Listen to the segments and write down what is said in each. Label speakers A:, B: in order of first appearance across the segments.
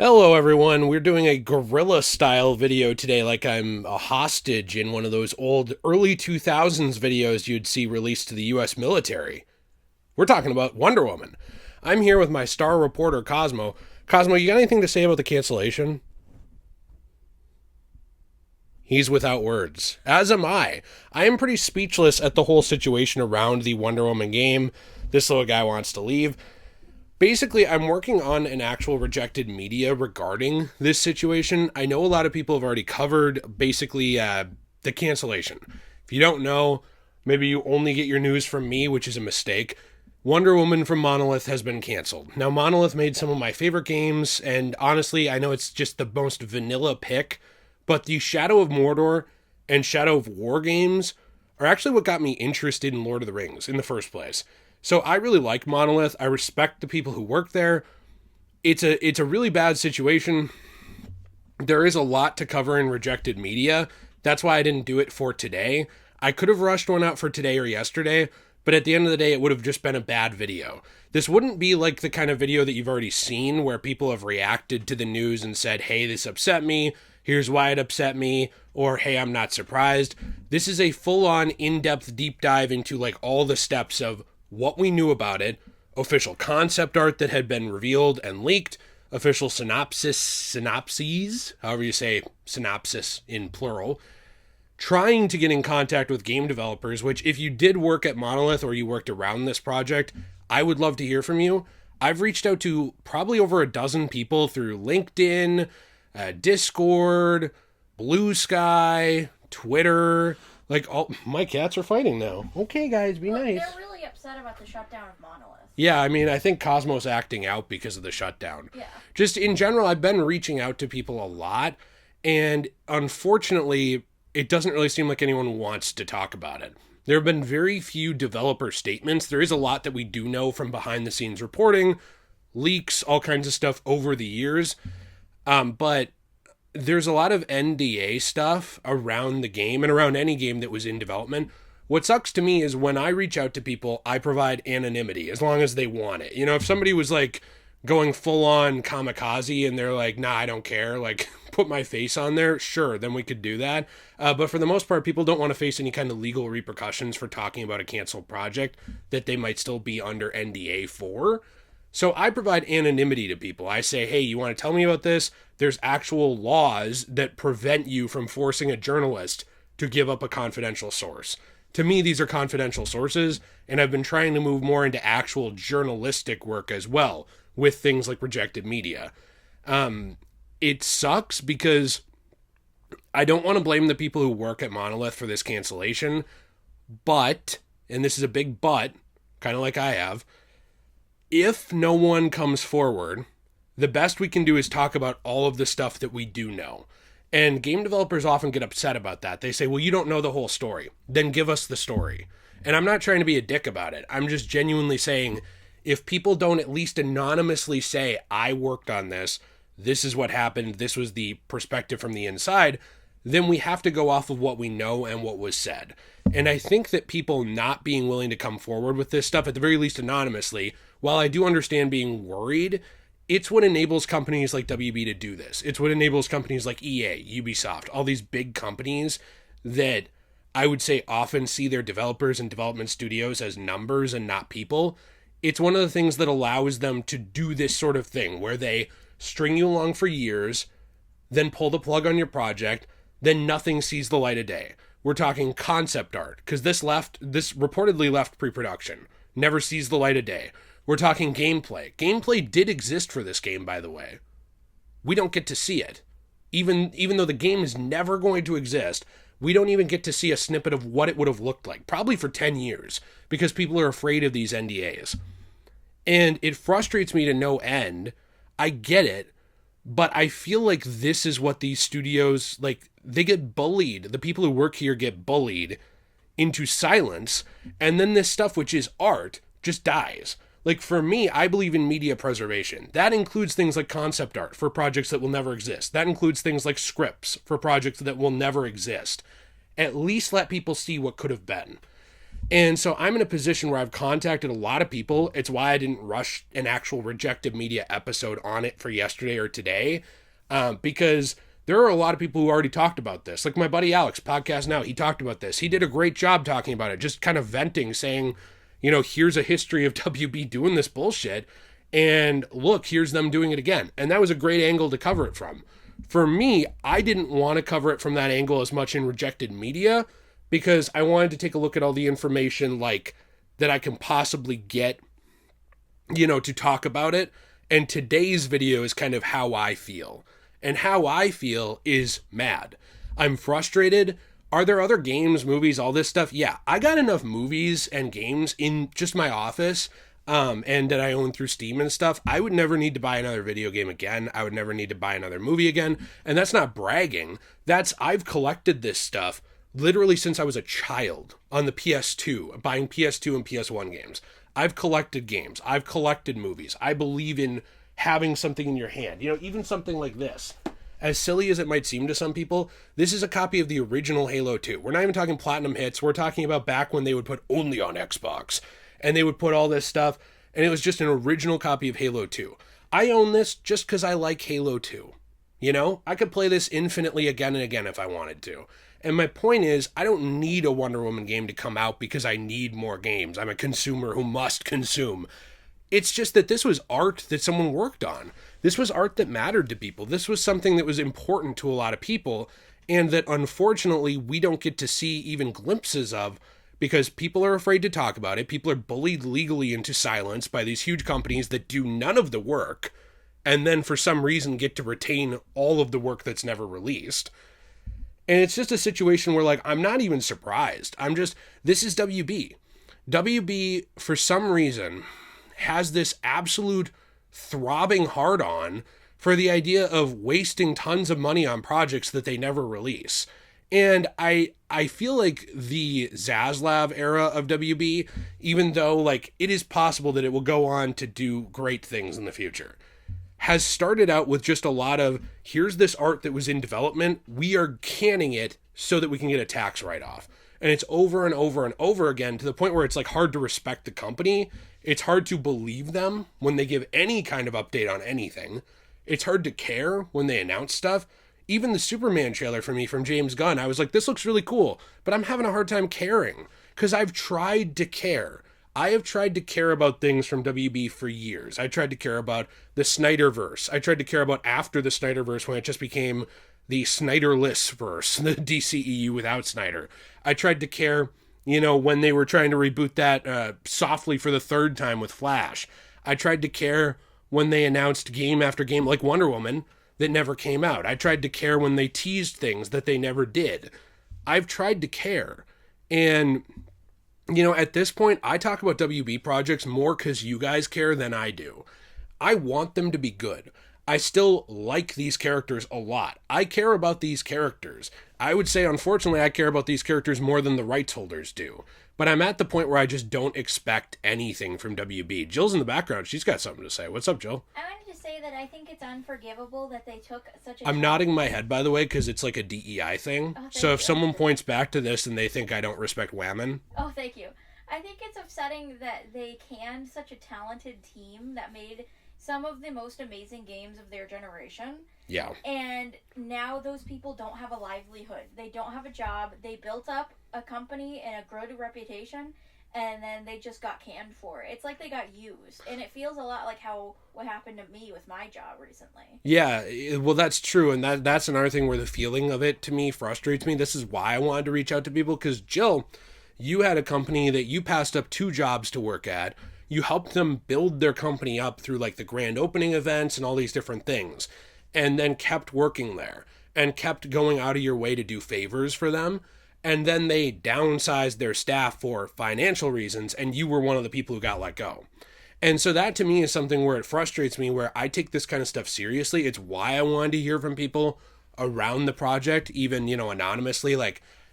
A: Hello everyone, we're doing a guerrilla style video today like I'm a hostage in one of those old early 2000s videos you'd see released to the US military. We're talking about Wonder Woman. I'm here with my star reporter Cosmo. Cosmo, you got anything to say about the cancellation? He's without words. As am I. I am pretty speechless at the whole situation around the Wonder Woman game. This little guy wants to leave. Basically, I'm working on an actual rejected media regarding this situation. I know a lot of people have already covered basically the cancellation. If you don't know, maybe you only get your news from me, which is a mistake. Wonder Woman from Monolith has been canceled. Now, Monolith made some of my favorite games, and honestly, I know it's just the most vanilla pick, but the Shadow of Mordor and Shadow of War games are actually what got me interested in Lord of the Rings in the first place. So I really like Monolith. I respect the people who work there. It's a really bad situation. There is a lot to cover in rejected media. That's why I didn't do it for today. I could have rushed one out for today or yesterday, but at the end of the day, it would have just been a bad video. This wouldn't be like the kind of video that you've already seen where people have reacted to the news and said, hey, this upset me. Here's why it upset me. Or, hey, I'm not surprised. This is a full-on, in-depth deep dive into like all the steps of what we knew about it, official concept art that had been revealed and leaked, official synopses, however you say synopsis in plural, trying to get in contact with game developers, which if you did work at Monolith or you worked around this project, I would love to hear from you. I've reached out to probably over a dozen people through LinkedIn, Discord, Blue Sky, Twitter. Like, all my cats are fighting now. Okay, guys, be nice.
B: They're really upset about the shutdown of Monolith.
A: Yeah, I mean, I think Cosmo's acting out because of the shutdown.
B: Yeah.
A: Just in general, I've been reaching out to people a lot, and unfortunately, it doesn't really seem like anyone wants to talk about it. There have been very few developer statements. There is a lot that we do know from behind-the-scenes reporting, leaks, all kinds of stuff over the years, but there's a lot of NDA stuff around the game and around any game that was in development. What sucks to me is when I reach out to people, I provide anonymity as long as they want it. You know, if somebody was like going full on kamikaze and they're like, nah, I don't care, like put my face on there, sure, then we could do that. But for the most part, people don't want to face any kind of legal repercussions for talking about a canceled project that they might still be under NDA for. So I provide anonymity to people. I say, hey, you want to tell me about this? There's actual laws that prevent you from forcing a journalist to give up a confidential source. To me, these are confidential sources, and I've been trying to move more into actual journalistic work as well with things like rejected media. It sucks because I don't want to blame the people who work at Monolith for this cancellation, but, and this is a big but, kind of like I have, if no one comes forward, the best we can do is talk about all of the stuff that we do know. And game developers often get upset about that. They say, well, you don't know the whole story. Then give us the story. And I'm not trying to be a dick about it. I'm just genuinely saying, if people don't at least anonymously say, I worked on this, this is what happened, this was the perspective from the inside, then we have to go off of what we know and what was said. And I think that people not being willing to come forward with this stuff, at the very least anonymously, while I do understand being worried, it's what enables companies like WB to do this. It's what enables companies like EA, Ubisoft, all these big companies that I would say often see their developers and development studios as numbers and not people. It's one of the things that allows them to do this sort of thing where they string you along for years, then pull the plug on your project, then nothing sees the light of day. We're talking concept art, because this reportedly left pre-production, never sees the light of day. We're talking gameplay. Gameplay did exist for this game, by the way. We don't get to see it. Even though the game is never going to exist, we don't even get to see a snippet of what it would have looked like, probably for 10 years, because people are afraid of these NDAs. And it frustrates me to no end. I get it, but I feel like this is what these studios, like, they get bullied. The people who work here get bullied into silence, and then this stuff, which is art, just dies. Like, for me, I believe in media preservation. That includes things like concept art for projects that will never exist. That includes things like scripts for projects that will never exist. At least let people see what could have been. And so I'm in a position where I've contacted a lot of people. It's why I didn't rush an actual rejected media episode on it for yesterday or today, because there are a lot of people who already talked about this. Like my buddy Alex, Podcast Now, he talked about this. He did a great job talking about it, just kind of venting, saying, here's a history of WB doing this bullshit. And look, here's them doing it again. And that was a great angle to cover it from. For me, I didn't want to cover it from that angle as much in rejected media, because I wanted to take a look at all the information like that I can possibly get, to talk about it. And today's video is kind of how I feel. And how I feel is mad. I'm frustrated. Are there other games, movies, all this stuff? Yeah, I got enough movies and games in just my office, and that I own through Steam and stuff. I would never need to buy another video game again. I would never need to buy another movie again. And that's not bragging. I've collected this stuff literally since I was a child on the PS2, buying PS2 and PS1 games. I've collected games. I've collected movies. I believe in having something in your hand. Even something like this. As silly as it might seem to some people, this is a copy of the original Halo 2. We're not even talking platinum hits. We're talking about back when they would put only on Xbox. And they would put all this stuff. And it was just an original copy of Halo 2. I own this just because I like Halo 2. I could play this infinitely again and again if I wanted to. And my point is, I don't need a Wonder Woman game to come out because I need more games. I'm a consumer who must consume. It's just that this was art that someone worked on. This was art that mattered to people. This was something that was important to a lot of people, and that unfortunately we don't get to see even glimpses of because people are afraid to talk about it. People are bullied legally into silence by these huge companies that do none of the work and then for some reason get to retain all of the work that's never released. And it's just a situation where, I'm not even surprised. This is WB. WB, for some reason, has this absolute throbbing hard-on for the idea of wasting tons of money on projects that they never release. And I feel like the Zaslav era of WB, even though, it is possible that it will go on to do great things in the future, has started out with just a lot of, here's this art that was in development, we are canning it so that we can get a tax write-off. And it's over and over and over again to the point where it's hard to respect the company. It's hard to believe them when they give any kind of update on anything. It's hard to care when they announce stuff. Even the Superman trailer for me from James Gunn, I was like, this looks really cool, but I'm having a hard time caring because I've tried to care. I have tried to care about things from WB for years. I tried to care about the Snyderverse. I tried to care about after the Snyderverse when it just became the Snyderless verse, the DCEU without Snyder. I tried to care, when they were trying to reboot that softly for the third time with Flash. I tried to care when they announced game after game like Wonder Woman that never came out. I tried to care when they teased things that they never did. I've tried to care. And at this point, I talk about WB projects more because you guys care than I do. I want them to be good. I still like these characters a lot. I care about these characters. I would say, unfortunately, I care about these characters more than the rights holders do. But I'm at the point where I just don't expect anything from WB. Jill's in the background. She's got something to say. What's up, Jill?
B: I wanted to say that I think it's unforgivable that they took such a...
A: I'm nodding my head, by the way, because it's like a DEI thing.
B: Oh,
A: so if someone points back to this and they think I don't respect women...
B: Oh, thank you. I think it's upsetting that they canned such a talented team that made some of the most amazing games of their generation.
A: Yeah.
B: And now those people don't have a livelihood. They don't have a job. They built up a company and a growing reputation, and then they just got canned for it. It's like they got used. And it feels a lot like what happened to me with my job recently.
A: Yeah, well, that's true. And that's another thing where the feeling of it, to me, frustrates me. This is why I wanted to reach out to people, because, Jill, you had a company that you passed up 2 jobs to work at. You helped them build their company up through the grand opening events and all these different things, and then kept working there and kept going out of your way to do favors for them. And then they downsized their staff for financial reasons, and you were one of the people who got let go. And so that to me is something where it frustrates me, where I take this kind of stuff seriously. It's why I wanted to hear from people around the project, even, anonymously.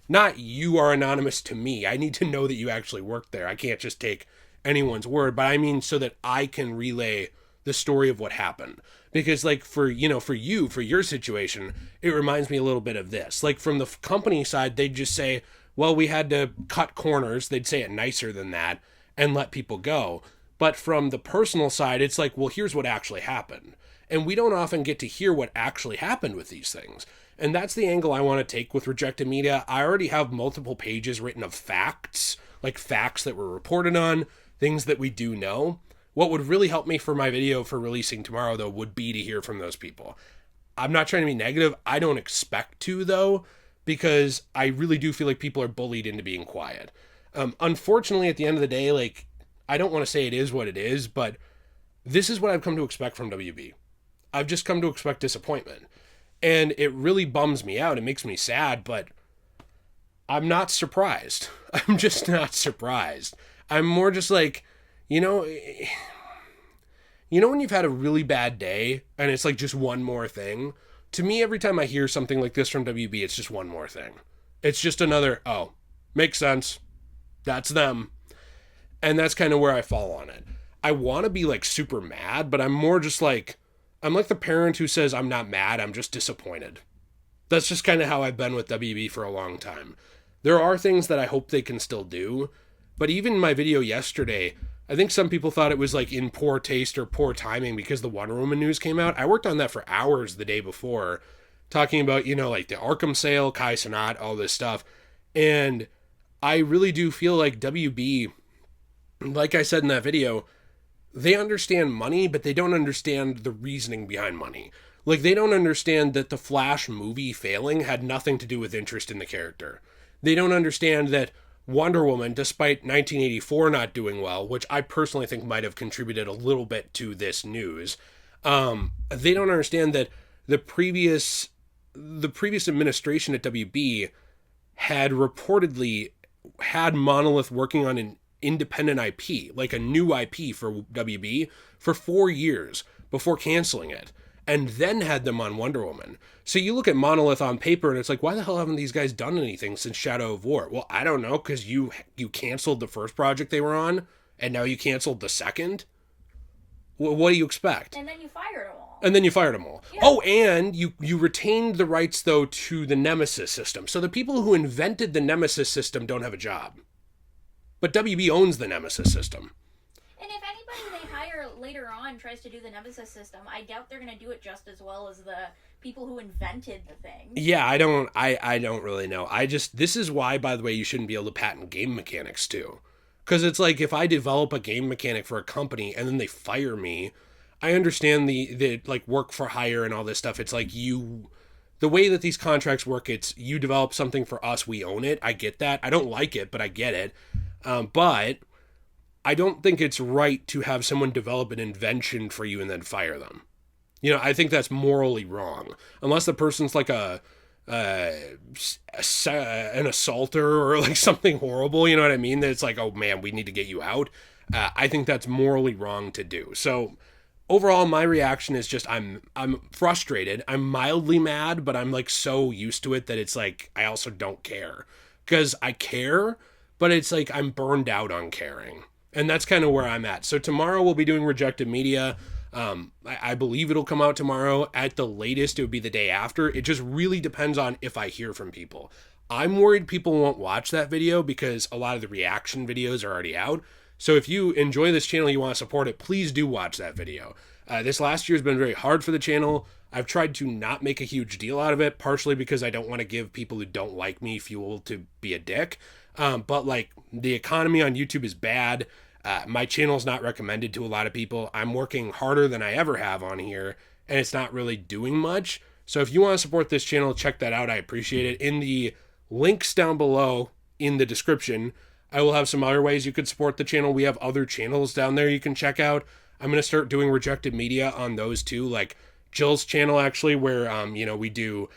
A: Not you are anonymous to me. I need to know that you actually worked there. I can't just take anyone's word, but I mean so that I can relay the story of what happened. Because for your situation, it reminds me a little bit of this. From the company side, they'd just say, well, we had to cut corners. They'd say it nicer than that and let people go. But from the personal side, it's like, well, here's what actually happened. And we don't often get to hear what actually happened with these things. And that's the angle I want to take with Rejected Media. I already have multiple pages written of facts, like facts that were reported on, things that we do know. What would really help me for my video for releasing tomorrow, though, would be to hear from those people. I'm not trying to be negative. I don't expect to, though, because I really do feel like people are bullied into being quiet. Unfortunately, at the end of the day, like, I don't want to say it is what it is, but this is what I've come to expect from WB. I've just come to expect disappointment. And it really bums me out. It makes me sad, but I'm not surprised. I'm just not surprised. I'm more just like, you know when you've had a really bad day and it's like just one more thing? To me, every time I hear something like this from WB, it's just one more thing. It's just another, oh, makes sense. That's them. And that's kind of where I fall on it. I want to be like super mad, but I'm more just like, I'm like the parent who says, I'm not mad, I'm just disappointed. That's just kind of how I've been with WB for a long time. There are things that I hope they can still do, but even my video yesterday, I think some people thought it was like in poor taste or poor timing because the Wonder Woman news came out. I worked on that for hours the day before, talking about, like the Arkham sale, Kai Cenat, all this stuff. And I really do feel like WB, like I said in that video, they understand money, but they don't understand the reasoning behind money. Like, they don't understand that the Flash movie failing had nothing to do with interest in the character. They don't understand that Wonder Woman, despite 1984 not doing well, which I personally think might have contributed a little bit to this news, they don't understand that the previous administration at WB had reportedly had Monolith working on an independent IP, like a new IP for WB, for 4 years before canceling it, and then had them on Wonder Woman. So you look at Monolith on paper and it's like, why the hell haven't these guys done anything since Shadow of War? Well, I don't know, because you canceled the first project they were on, and now you canceled the second? What do you expect?
B: And then you fired them all.
A: Yeah. Oh, and you retained the rights, though, to the Nemesis system. So the people who invented the Nemesis system don't have a job. But WB owns the Nemesis system.
B: And if anybody they hire later on tries to do the Nemesis system, I doubt they're going to do it just as well as the people who invented the thing.
A: Yeah, I don't really know. This is why, by the way, you shouldn't be able to patent game mechanics too. Because it's like, if I develop a game mechanic for a company and then they fire me, I understand the like work for hire and all this stuff. It's like the way that these contracts work, it's you develop something for us, we own it. I get that. I don't like it, but I get it. But I don't think it's right to have someone develop an invention for you and then fire them. I think that's morally wrong. Unless the person's like an assaulter or like something horrible, you know what I mean? That it's like, oh man, we need to get you out. I think that's morally wrong to do. So overall, my reaction is just I'm frustrated. I'm mildly mad, but I'm like so used to it that it's like I also don't care. Because I care, but it's like I'm burned out on caring. And that's kind of where I'm at. So tomorrow we'll be doing Rejected Media. I believe it'll come out tomorrow. At the latest, it would be the day after. It just really depends on if I hear from people. I'm worried people won't watch that video because a lot of the reaction videos are already out. So if you enjoy this channel, you want to support it, please do watch that video. This last year has been very hard for the channel. I've tried to not make a huge deal out of it, partially because I don't want to give people who don't like me fuel to be a dick. But like, the economy on YouTube is bad. My channel's not recommended to a lot of people. I'm working harder than I ever have on here, and it's not really doing much. So if you want to support this channel, check that out. I appreciate it. In the links down below in the description, I will have some other ways you could support the channel. We have other channels down there you can check out. I'm going to start doing Rejected Media on those too, like Jill's channel actually, where we do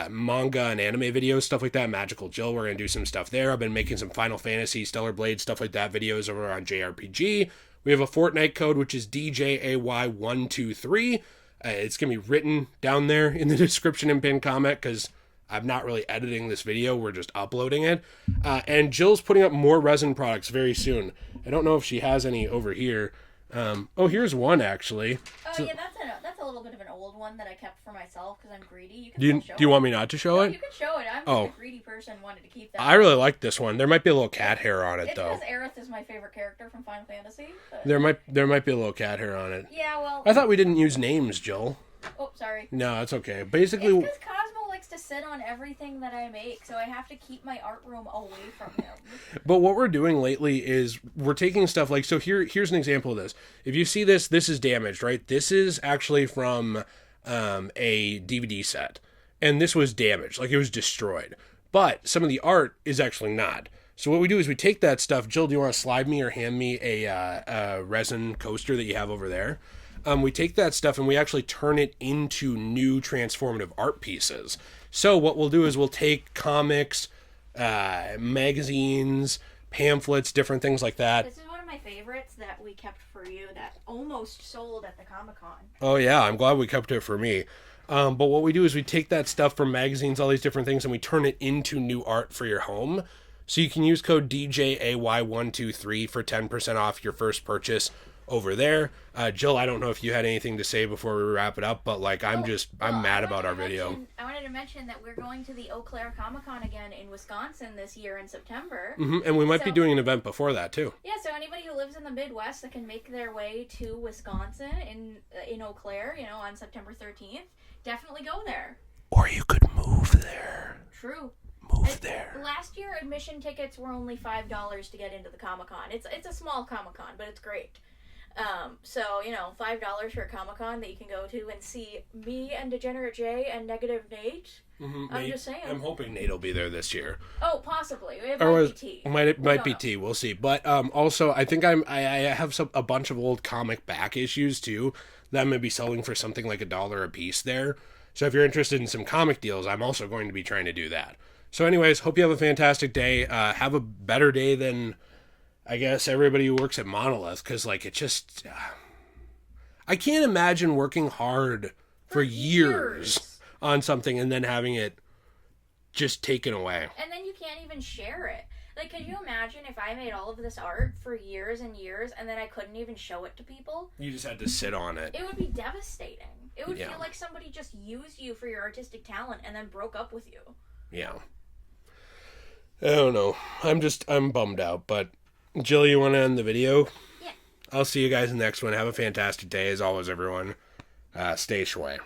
A: manga and anime videos, stuff like that. Magical Jill, we're going to do some stuff there. I've been making some Final Fantasy, Stellar Blade, stuff like that videos over on JayRPG. We have a Fortnite code, which is DJAY123. It's going to be written down there in the description and pinned comment because I'm not really editing this video. We're just uploading it. And Jill's putting up more resin products very soon. I don't know if she has any over here. Oh, here's one actually.
B: Oh
A: So,
B: yeah, that's a little bit of an old one that I kept for myself because I'm greedy. You can
A: do you,
B: still show
A: do you
B: it.
A: want me not to show
B: No,
A: it?
B: you can show it. I'm
A: Oh.
B: just a greedy person wanted to keep that.
A: I really like this one. There might be a little cat hair on it
B: It's
A: though.
B: because Aerith is my favorite character from Final Fantasy. But...
A: There might be a little cat hair on it.
B: Yeah, well.
A: I thought we didn't use names, Jill.
B: Oh, sorry.
A: No, it's okay.
B: It's
A: Basically,
B: because Cosmo likes to sit on everything that I make, so I have to keep my art room away from him.
A: but what we're doing lately is we're taking stuff like, so here's an example of this. If you see this is damaged, right? This is actually from a DVD set, and this was damaged, like it was destroyed. But some of the art is actually not. So what we do is we take that stuff. Jill, do you want to slide me or hand me a resin coaster that you have over there? We take that stuff and we actually turn it into new transformative art pieces. So what we'll do is we'll take comics, magazines, pamphlets, different things like that.
B: This is one of my favorites that we kept for you that almost sold at the Comic-Con.
A: Oh yeah, I'm glad we kept it for me. But what we do is we take that stuff from magazines, all these different things, and we turn it into new art for your home. So you can use code DJAY123 for 10% off your first purchase over there. Jill, I don't know if you had anything to say before we wrap it up, but like I'm mad about our video.
B: I wanted to mention that we're going to the Eau Claire Comic-Con again in Wisconsin this year in September.
A: And we might be doing an event before that too.
B: Yeah, so anybody who lives in the Midwest that can make their way to Wisconsin in Eau Claire, on September 13th, definitely go there.
A: Or you could move there.
B: True.
A: Move there.
B: Last year, admission tickets were only $5 to get into the Comic-Con. It's a small Comic-Con, but it's great. So, $5 for a Comic-Con that you can go to and see me and Degenerate Jay and Negative Nate. I'm just saying.
A: I'm hoping Nate will be there this year.
B: Oh, possibly. It might be T.
A: Might be T. We'll see. But also, I think I have a bunch of old comic back issues too that I'm gonna be selling for something like $1 a piece there. So if you're interested in some comic deals, I'm also going to be trying to do that. So anyways, hope you have a fantastic day. Have a better day than, I guess, everybody who works at Monolith, because like it just, I can't imagine working hard for years on something and then having it just taken away.
B: And then you can't even share it. Like, could you imagine if I made all of this art for years and years and then I couldn't even show it to people?
A: You just had to sit on it.
B: It would be devastating. It would
A: Yeah.
B: feel like somebody just used you for your artistic talent and then broke up with you.
A: Yeah. I don't know. I'm bummed out, but Jill, you want to end the video?
B: Yeah.
A: I'll see you guys in the next one. Have a fantastic day. As always, everyone. Stay shui.